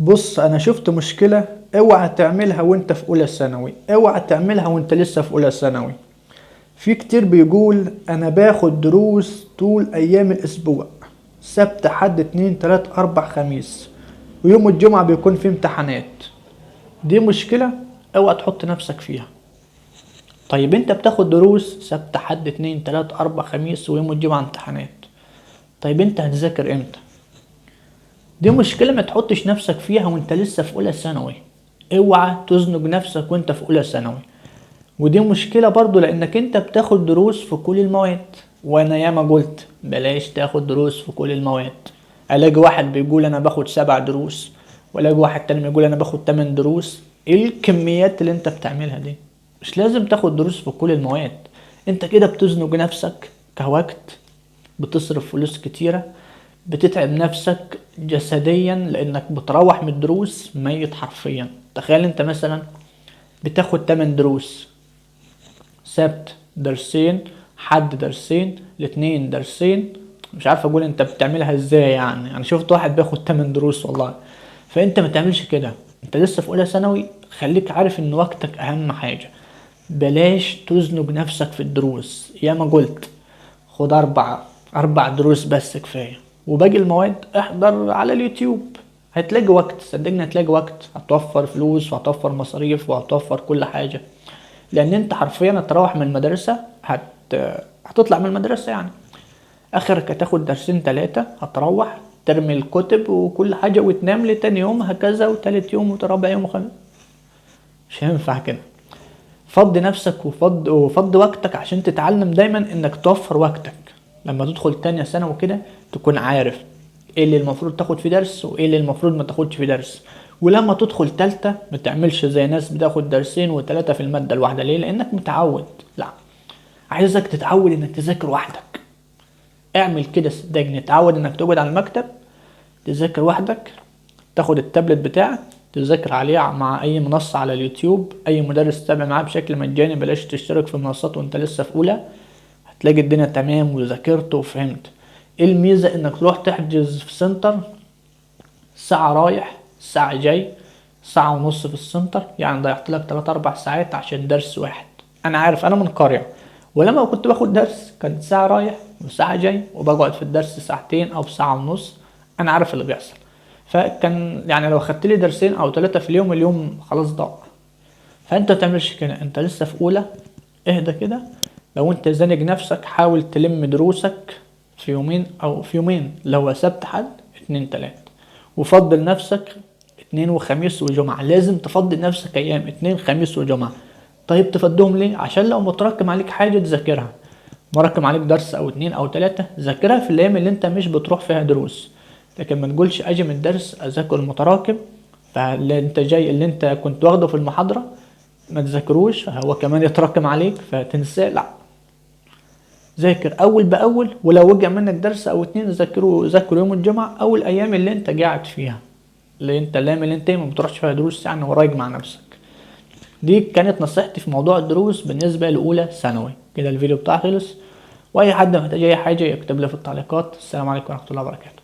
بص، انا شفت مشكلة اوعى تعملها وانت في اولى ثانوي، اوعى تعملها وانت لسه في اولى ثانوي. في كتير بيقول انا باخد دروس طول ايام الاسبوع، سبت حد اتنين تلات اربع خميس، ويوم الجمعة بيكون في امتحانات. دي مشكلة اوعى تحط نفسك فيها. طيب انت بتاخد دروس سبت حد اتنين تلات اربع خميس ويوم الجمعة امتحانات، طيب انت هتذاكر امتى؟ دي مشكلة ما تحطش نفسك فيها وانت لسه في اولى ثانوي. اوعى تزنق نفسك وانت في اولى ثانوي. ودي مشكلة برضو لانك انت بتاخد دروس في كل المواد، وانا ياما قلت بلاش تاخد دروس في كل المواد. الاقي واحد بيقول انا باخد 7 دروس، والاقي واحد تاني بيقول انا باخد 8 دروس. ايه الكميات اللي انت بتعملها دي؟ مش لازم تاخد دروس في كل المواد. انت كده بتزنق نفسك كوقت، بتصرف فلوس كتيرة، بتتعب نفسك جسديا لانك بتروح من الدروس ميت حرفيا. تخيل انت مثلا بتاخد 8 دروس، سبت درسين، حد درسين، الاثنين درسين. مش عارف اقول انت بتعملها ازاي، يعني انا شفت واحد بياخد 8 دروس والله. فانت ما تعملش كده، انت لسه في اولى ثانوي. خليك عارف ان وقتك اهم حاجة. بلاش تزنق نفسك في الدروس. يا ما قلت خد 4 دروس بس كفاية، وباقي المواد احضر على اليوتيوب. هتلاقي وقت، صدقني هتلاقي وقت، هتوفر فلوس وهتوفر مصاريف وهتوفر كل حاجة. لان انت حرفيا هتروح من المدرسة هتطلع من المدرسة يعني اخرك هتاخد درسين 3، هتروح ترمي الكتب وكل حاجة وتنام لتاني يوم، هكذا وتالت يوم ورابع يوم وخامس. مش هينفع كده. فضي نفسك وفضي وقتك عشان تتعلم دايما انك توفر وقتك. لما تدخل تانية سنة وكده تكون عارف ايه اللي المفروض تاخد في درس وايه اللي المفروض ما تاخدش في درس. ولما تدخل تالتة ما تعملش زي ناس بتاخد درسين وتلاتة في المادة الواحدة. ليه؟ لانك متعود. لا، عايزك تتعود انك تذاكر وحدك. اعمل كده صدقني، تعود انك تقعد على المكتب تذاكر وحدك، تاخد التابلت بتاعك تذاكر عليه مع اي منصة على اليوتيوب، اي مدرس تتابع معاه بشكل مجاني. بلاش تشترك في منصات وانت لسه في اولى. هتلاقي الدنيا تمام وذاكرت وفهمت. ايه الميزة؟ انك تروح تحجز في سنتر، ساعة رايح ساعة جاي، ساعة ونص في السنتر، يعني ضيعت لك 3 4 ساعات عشان درس واحد. انا عارف، انا من قرية، ولما كنت باخد درس كانت ساعة رايح وساعة جاي، وبقعد في الدرس ساعتين او ساعة ونص. انا عارف اللي بيحصل. فكان يعني لو خدت لي درسين او 3 في اليوم، اليوم خلاص ضاع. فانت متعملش كده، انت لسه في اولى. اهدى كده. لو انت زانق نفسك حاول تلم دروسك في يومين، او في يومين لو سبت حد 2 3. وفضل نفسك اتنين وخميس وجمعة. لازم تفضل نفسك ايام اتنين خميس وجمعة. طيب تفضهم ليه؟ عشان لو متراكم عليك حاجة تذاكرها. مراكم عليك درس او 2 او 3، ذاكرها في الايام اللي انت مش بتروح فيها دروس. لكن ما تقولش اجي من الدرس اذاكر المتراكم، فاللي انت جاي اللي انت كنت واخده في المحاضرة ما تذاكروش فهو كمان يتراكم عليك فتنساه. لا، ذاكر اول باول. ولو وقع منك درس او 2 ذاكره يوم الجمعة او الايام اللي انت قاعد فيها، اللي انت الايام اللي انت ما بتروحش فيها دروس يعني، ورايق مع نفسك. دي كانت نصيحتي في موضوع الدروس بالنسبة لأولى ثانوي. كده الفيديو بتاعي خلص، واي حد محتاج اي حاجة يكتب لي في التعليقات. السلام عليكم ورحمة الله وبركاته.